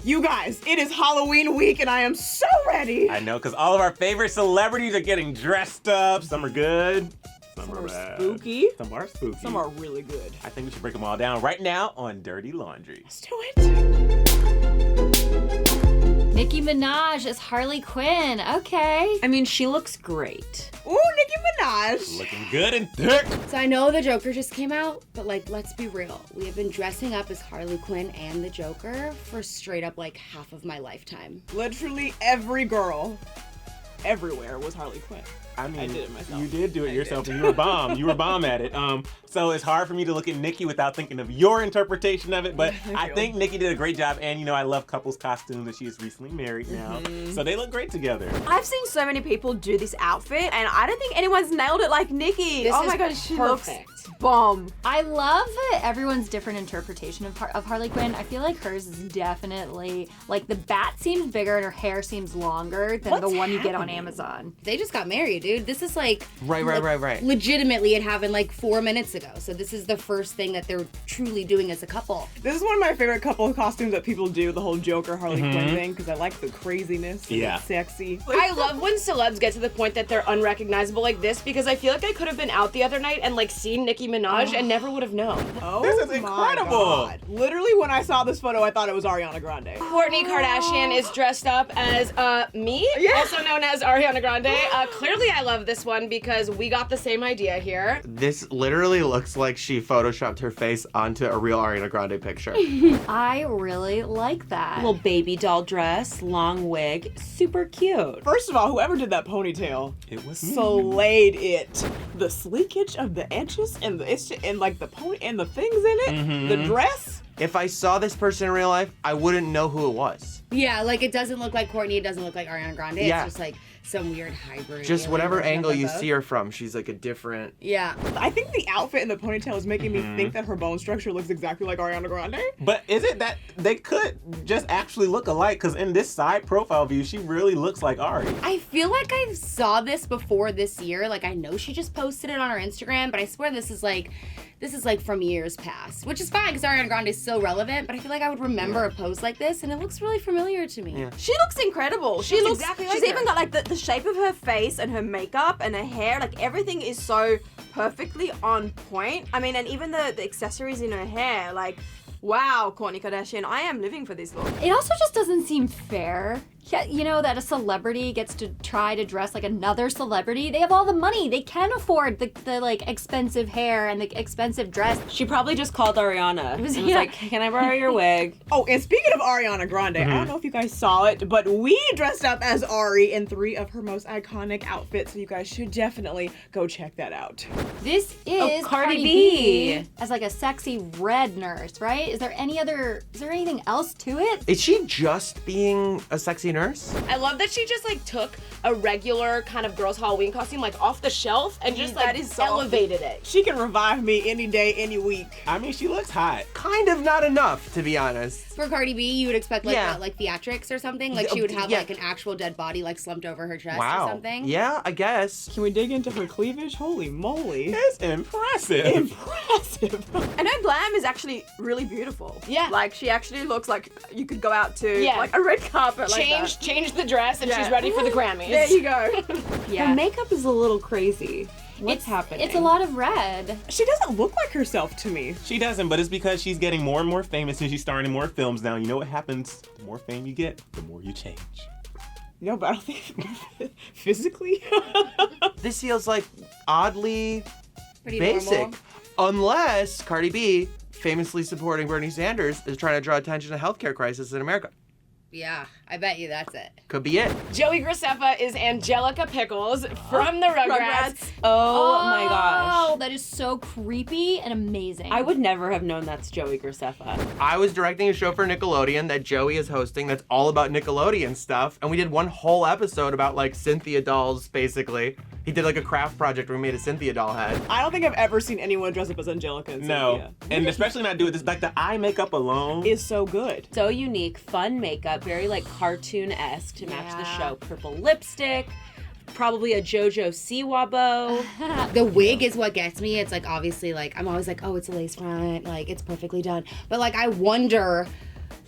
You guys, it is Halloween week and I am so ready. I know, because all of our favorite celebrities are getting dressed up. Some are good. Some are spooky. Some are spooky. Some are really good. I think we should break them all down right now on Dirty Laundry. Let's do it. Nicki Minaj as Harley Quinn. Okay. I mean, she looks great. Ooh, Nicki Minaj. Looking good and thick. So I know the Joker just came out, but like, let's be real. We have been dressing up as Harley Quinn and the Joker for straight up like half of my lifetime. Literally every girl everywhere was Harley Quinn. I mean, I did it myself. You did do it yourself, and you were bomb. You were bomb at it. So it's hard for me to look at Nicki without thinking of your interpretation of it, but I think Nicki did a great job, and you know, I love couples costumes, and she is recently married now, so they look great together. I've seen so many people do this outfit, and I don't think anyone's nailed it like Nicki. Oh my god, she looks bomb. I love that everyone's different interpretation of Harley Quinn. I feel like hers is definitely, like, the bat seems bigger and her hair seems longer than the one you get on Amazon. They just got married, dude. This is like Right. legitimately it happened like 4 minutes ago. So this is the first thing that they're truly doing as a couple. This is one of my favorite couple costumes that people do, the whole Joker Harley Quinn thing, because I like the craziness. And it's sexy. I love when celebs get to the point that they're unrecognizable like this, because I feel like I could have been out the other night and like seen Nicki Minaj and never would have known. Oh, This is incredible. God. Literally, when I saw this photo, I thought it was Ariana Grande. Kourtney Kardashian is dressed up as me, also known as Ariana Grande. Clearly I love this one because we got the same idea here. This literally looks like she photoshopped her face onto a real Ariana Grande picture. I really like that. Little baby doll dress, long wig, super cute. First of all, whoever did that ponytail, It was me. slayed it. The sleekage of the edges and like the pony and the things in it, the dress. If I saw this person in real life, I wouldn't know who it was. Yeah, like it doesn't look like Kourtney, it doesn't look like Ariana Grande. Yeah. It's just like some weird hybrid. Just alien whatever version of angle them you both. see her from, she's like a different... Yeah. I think the outfit and the ponytail is making me think that her bone structure looks exactly like Ariana Grande. But is it that they could just actually look alike? Because in this side profile view, she really looks like Ari. I feel like I saw this before this year. Like I know she just posted it on her Instagram, but I swear this is like from years past, which is fine because Ariana Grande is so relevant, but I feel like I would remember a pose like this and it looks really familiar to me. Yeah. She looks incredible. She looks exactly she's like even her. got like the shape of her face and her makeup and her hair, like everything is so perfectly on point. I mean, and even the accessories in her hair, like, wow, Kourtney Kardashian, I am living for this look. It also just doesn't seem fair. Yeah, you know, that a celebrity gets to try to dress like another celebrity. They have all the money. They can afford the like expensive hair and the expensive dress. She probably just called Ariana and was yeah. like, can I borrow your wig? Oh, and speaking of Ariana Grande, I don't know if you guys saw it, but we dressed up as Ari in 3 of her most iconic outfits, so you guys should definitely go check that out. This is Cardi B. as like a sexy red nurse, right? Is there anything else to it? Is she just being a sexy nurse? I love that she just like took a regular kind of girl's Halloween costume like off the shelf and just like elevated it. She can revive me any day, any week. I mean, she looks hot. Kind of not enough, to be honest. For Cardi B, you would expect like Yeah. like theatrics or something. Like she would have Yeah. like an actual dead body like slumped over her chest Wow. or something. Yeah, I guess. Can we dig into her cleavage? Holy moly. It's impressive. Impressive. And her glam is actually really beautiful. Yeah. Like she actually looks like you could go out to Yeah. like a red carpet like that. Change the dress and Yeah. she's ready for the Grammys. There you go. Yeah. Her makeup is a little crazy. What's happening? It's a lot of red. She doesn't look like herself to me. She doesn't, but it's because she's getting more and more famous and she's starring in more films now. You know what happens? The more fame you get, the more you change. No, but I don't think physically. This feels like oddly Pretty basic. normal. Unless Cardi B, famously supporting Bernie Sanders, is trying to draw attention to healthcare crisis in America. Yeah, I bet you that's it. Could be it. Joey GRACEFFA is Angelica Pickles from the Rugrats. Oh my gosh. Oh, that is so creepy and amazing. I would never have known that's Joey GRACEFFA. I was directing a show for Nickelodeon that Joey is hosting that's all about Nickelodeon stuff, and we did one whole episode about like Cynthia dolls, basically. He did like a craft project where we made a Cynthia doll head. I don't think I've ever seen anyone dress up as Angelica and No, Cynthia. and especially not do it. This like the eye makeup alone. Is so good. So unique, fun makeup, very like cartoon-esque to match the show. Purple lipstick, probably a JoJo Siwa bow. The wig is what gets me. It's like obviously like I'm always like, oh, it's a lace front, like it's perfectly done. But like I wonder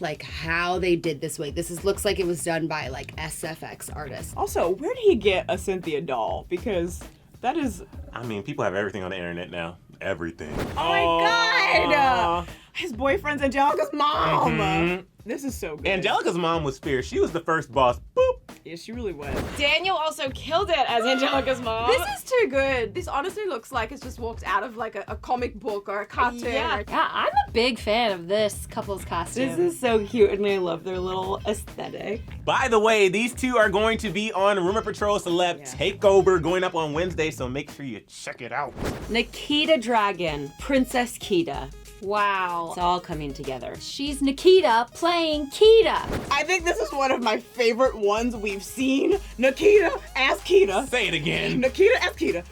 like how they did this wig. Looks like it was done by like SFX artists. Also, where did he get a Cynthia doll? Because that is... I mean, people have everything on the internet now. Everything. Oh my God! His boyfriend's Angelica's mom. Mhm. This is so good. Angelica's mom was fierce. She was the first boss. Boop. Yeah, she really was. Daniel also killed it as Angelica's mom. This is too good. This honestly looks like it's just walked out of like a comic book or a cartoon. Yeah. Yeah, I'm a big fan of this couple's costume. This is so cute, and I love their little aesthetic. By the way, these two are going to be on Rumor Patrol Celeb Takeover going up on Wednesday, so make sure you check it out. Nikita Dragon, Princess Kita. Wow. It's all coming together. She's Nikita playing Kita. I think this is one of my favorite ones we've seen. Nikita as Kita. Say it again. Nikita as Kita.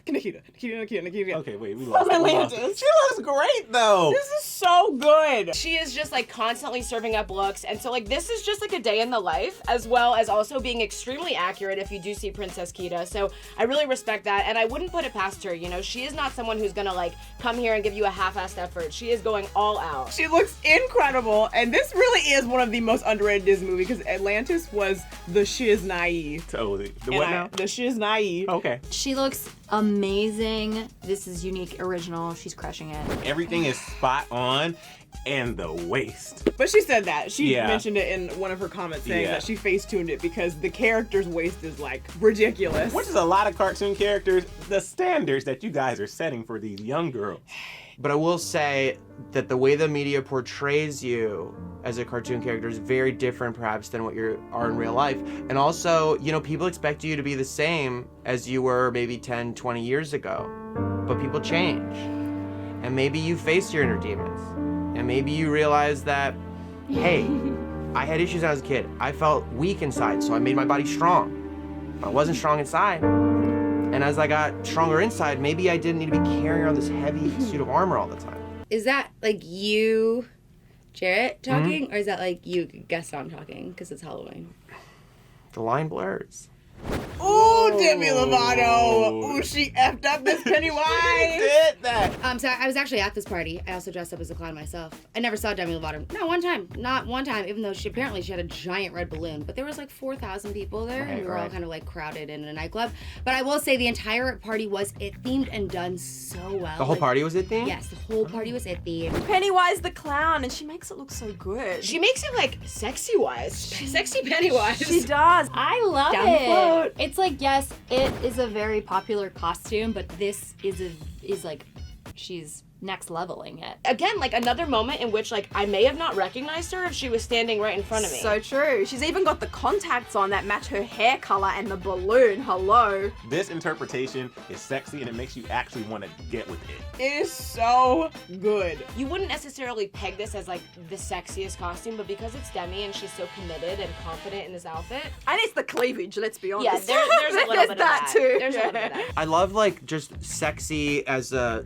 Nikita. Okay, wait, we lost. Atlantis. She looks great though. This is so good. She is just like constantly serving up looks, and so like this is just like a day in the life, as well as also being extremely accurate if you do see Princess Kita. So I really respect that, and I wouldn't put it past her. You know, she is not someone who's gonna like come here and give you a half-assed effort. She is going all out. She looks incredible, and this really is one of the most underrated Disney movies because Atlantis was the shiz naive. Totally. The what now? The shiz naive. Okay. She looks amazing. This is unique, original. She's crushing it. Everything is spot on, and the waist. But she said that. She Yeah. mentioned it in one of her comments saying Yeah. that she face-tuned it because the character's waist is like ridiculous. Which is a lot of cartoon characters, the standards that you guys are setting for these young girls. But I will say that the way the media portrays you as a cartoon character is very different perhaps than what you are in real life. And also, you know, people expect you to be the same as you were maybe 10, 20 years ago. But people change. And maybe you face your inner demons. And maybe you realize that, hey, I had issues when I was a kid. I felt weak inside, so I made my body strong. I wasn't strong inside. And as I got stronger inside, maybe I didn't need to be carrying around this heavy suit of armor all the time. Is that like you, Jarrett, talking? Or is that like you, Gaston, talking? Because it's Halloween. The line blurs. Ooh, Demi Lovato. Ooh, she effed up this Pennywise. Did that. So I was actually at this party. I also dressed up as a clown myself. I never saw Demi Lovato. Not one time. Not one time, even though she had a giant red balloon. But there was like 4,000 people there, and we were all kind of like crowded in a nightclub. But I will say the entire party was it-themed and done so well. The whole party was it themed? Yes, the whole party was it-themed. Pennywise the clown, and she makes it look so good. She makes it like sexy-wise. Sexy Pennywise. She does. I love Down the it. float. It's like, yes, it is a very popular costume, but this is like, she's next leveling it. Again, like another moment in which like I may have not recognized her if she was standing right in front of me. So true. She's even got the contacts on that match her hair color and the balloon. Hello. This interpretation is sexy and it makes you actually want to get with it. It is so good. You wouldn't necessarily peg this as like the sexiest costume, but because it's Demi and she's so committed and confident in this outfit. And it's the cleavage, let's be honest. Yeah, there's a little bit of that too. There's a little bit of that. I love like just sexy as a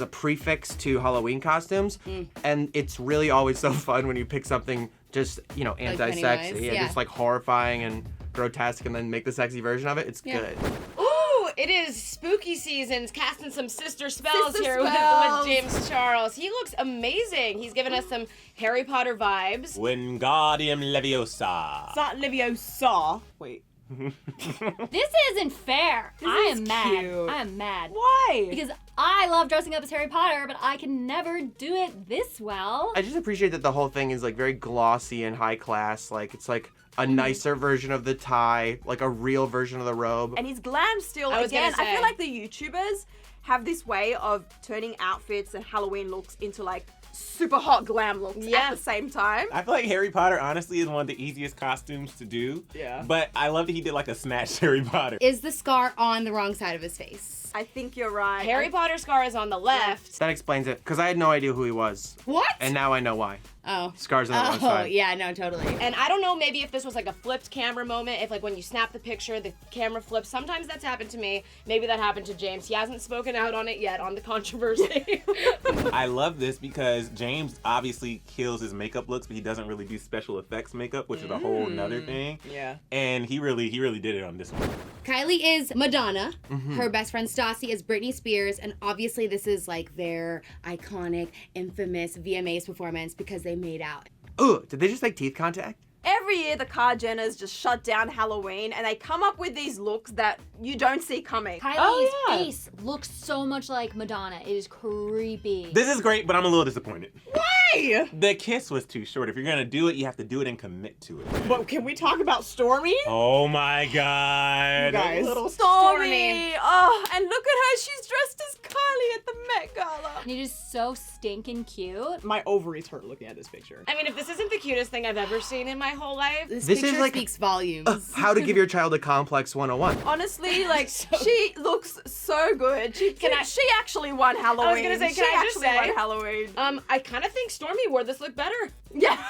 prefix to Halloween costumes, and it's really always so fun when you pick something just, you know, anti-sexy, Pennywise, and yeah. just like horrifying and grotesque, and then make the sexy version of it. It's good. Ooh, it is spooky seasons, casting some sister spells Sister here with spells. James Charles. He looks amazing. He's giving us some Harry Potter vibes. Wingardium Leviosa. Not Leviosa. Wait. This isn't fair. I is am mad. cute. I am mad. Why? Because I love dressing up as Harry Potter, but I can never do it this well. I just appreciate that the whole thing is like very glossy and high class. Like it's like a nicer version of the tie, like a real version of the robe. And he's glam still. I was gonna Again, I say. feel like the YouTubers have this way of turning outfits and Halloween looks into like super hot glam looks Yeah. at the same time. I feel like Harry Potter honestly is one of the easiest costumes to do. Yeah. But I love that he did like a snatched Harry Potter. Is the scar on the wrong side of his face? I think you're right. Harry Potter scar is on the left. That explains it, because I had no idea who he was. What? And now I know why. Oh. Scars on the wrong Oh, side. yeah, no, totally. And I don't know, maybe if this was like a flipped camera moment, if like when you snap the picture, the camera flips. Sometimes that's happened to me. Maybe that happened to James. He hasn't spoken out on it yet, on the controversy. I love this because James obviously kills his makeup looks, but he doesn't really do special effects makeup, which is a whole nother thing. Yeah. And he really did it on this one. Kylie is Madonna. Her best friend Stassi is Britney Spears. And obviously this is like their iconic, infamous VMAs performance because they made out. Ugh, did they just make teeth contact? Every year, the Kardashians just shut down Halloween, and they come up with these looks that you don't see coming. Kylie's face looks so much like Madonna. It is creepy. This is great, but I'm a little disappointed. Why? The kiss was too short. If you're gonna do it, you have to do it and commit to it. But can we talk about Stormy? Oh my god. You guys. Little Stormy! Oh, and look at her. She's dressed as Kylie at the Met Gala. And it is so stinking cute. My ovaries hurt looking at this picture. I mean, if this isn't the cutest thing I've ever seen in my whole life. This This picture is like- speaks volumes. How to give your child a complex 101. Honestly, like, she looks so good. She actually won Halloween. I was gonna say, can I just say- won Halloween. I kind of think Stormy wore this look better. Yeah.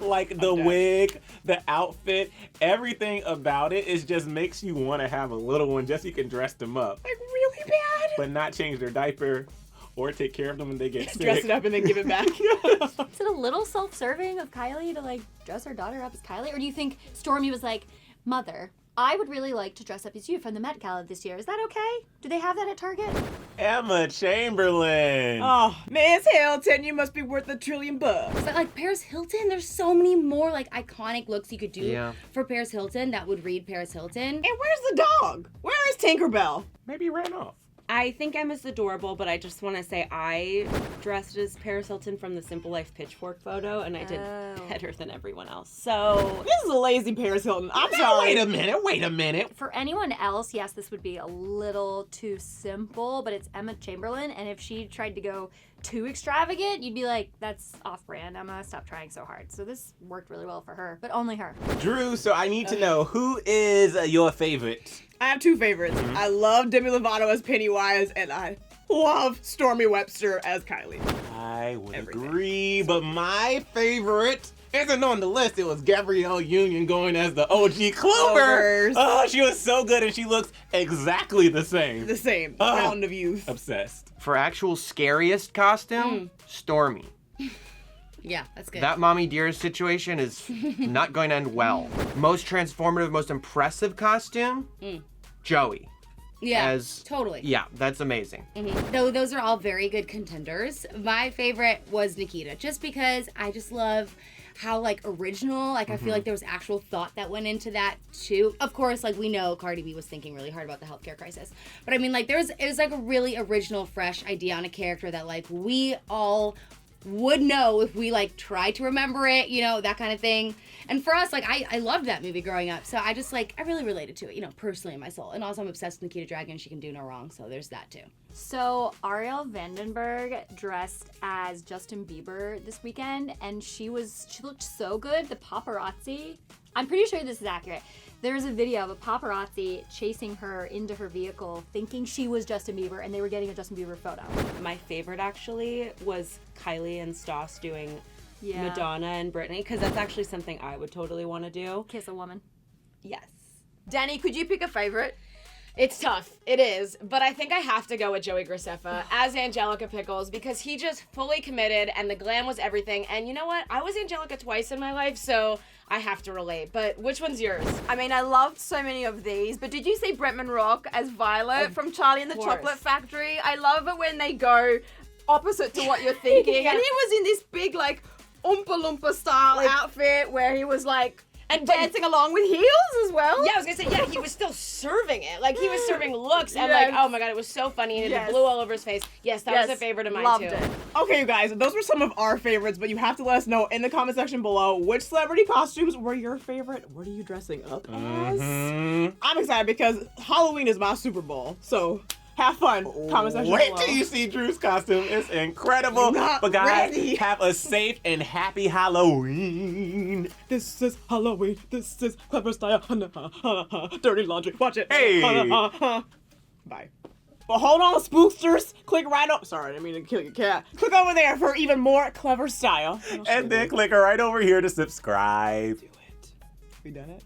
Like the wig, the outfit, everything about it is just makes you want to have a little one just so you can dress them up. Like really bad. But not change their diaper or take care of them when they get sick. Dress it up and then give it back. Is it a little self-serving of Kylie to like dress her daughter up as Kylie? Or do you think Stormy was like, Mother, I would really like to dress up as you from the Met Gala this year. Is that okay? Do they have that at Target? Emma Chamberlain. Oh, Miss Hilton, you must be worth $1 trillion. But like Paris Hilton, there's so many more like iconic looks you could do Yeah. for Paris Hilton that would read Paris Hilton. And where's the dog? Where is Tinkerbell? Maybe he ran off. I think Emma's adorable, but I just want to say I dressed as Paris Hilton from the Simple Life Pitchfork photo, and I did better than everyone else. So This is a lazy Paris Hilton. I'm sorry. Wait a minute. For anyone else, yes, this would be a little too simple, but it's Emma Chamberlain, and if she tried to go too extravagant, you'd be like, that's off-brand, Emma, stop trying so hard. So this worked really well for her, but only her. Drew, so I need to know, who is your favorite? I have two favorites. I love Demi Lovato as Pennywise, and I love Stormy Webster as Kylie. I would Everything. agree, but my favorite isn't on the list. It was Gabrielle Union going as the OG Clover. Clovers. Oh, she was so good, and she looks exactly the same. The same. Oh. Fountain of youth. Obsessed. For actual scariest costume, Stormy. Yeah, that's good. That Mommy Dearest situation is not going to end well. Most transformative, most impressive costume, Joey. yeah, as- totally. Yeah, that's amazing. Though those are all very good contenders. My favorite was Nikita, just because I just love how like original, like I feel like there was actual thought that went into that too. Of course, like we know Cardi B was thinking really hard about the healthcare crisis, but I mean like it was like a really original, fresh idea on a character that like we all would know if we like tried to remember it, you know, that kind of thing. And for us, like I loved that movie growing up, so I just like I really related to it, you know, personally in my soul. And also I'm obsessed with Nikita Dragun. She can do no wrong, so there's that too. So Ariel Vandenberg dressed as Justin Bieber this weekend, and she looked so good. The paparazzi, I'm pretty sure this is accurate. There's a video of a paparazzi chasing her into her vehicle thinking she was Justin Bieber, and they were getting a Justin Bieber photo. my favorite actually was Kylie and Stoss doing Yeah. Madonna and Britney, because that's actually something I would totally want to do. Kiss a woman. Yes. Dani, could you pick a favorite? It's tough. It is. But I think I have to go with Joey GRACEFFA as Angelica Pickles because he just fully committed and the glam was everything. And you know what? I was Angelica twice in my life, so I have to relate. But which one's yours? I mean, I loved so many of these, but did you see Bretman Rock as Violet from Charlie and the course. Chocolate Factory? I love it when they go opposite to what you're thinking. Yeah. And he was in this big, like, Oompa Loompa style outfit where he was, like, And dancing along with heels as well. Yeah, I was gonna say, yeah, he was still serving it. Like, he was serving looks, and Yes. like, oh my god, it was so funny, and Yes. it blew all over his face. Yes, that was a favorite of mine, Loved too. it. Okay, you guys, those were some of our favorites, but you have to let us know in the comment section below which celebrity costumes were your favorite. What are you dressing up as? I'm excited because Halloween is my Super Bowl, so have fun. Comment section Wait below. till you see Drew's costume. It's incredible. Not But guys, ready. have a safe and happy Halloween. This is Halloween. This is clever style. Dirty laundry. Watch it. Hey. Bye. But hold on, spooksters. Click right up. Sorry, I didn't mean to kill your cat. Click over there for even more clever style. And then click right over here to subscribe. Do it. We done it?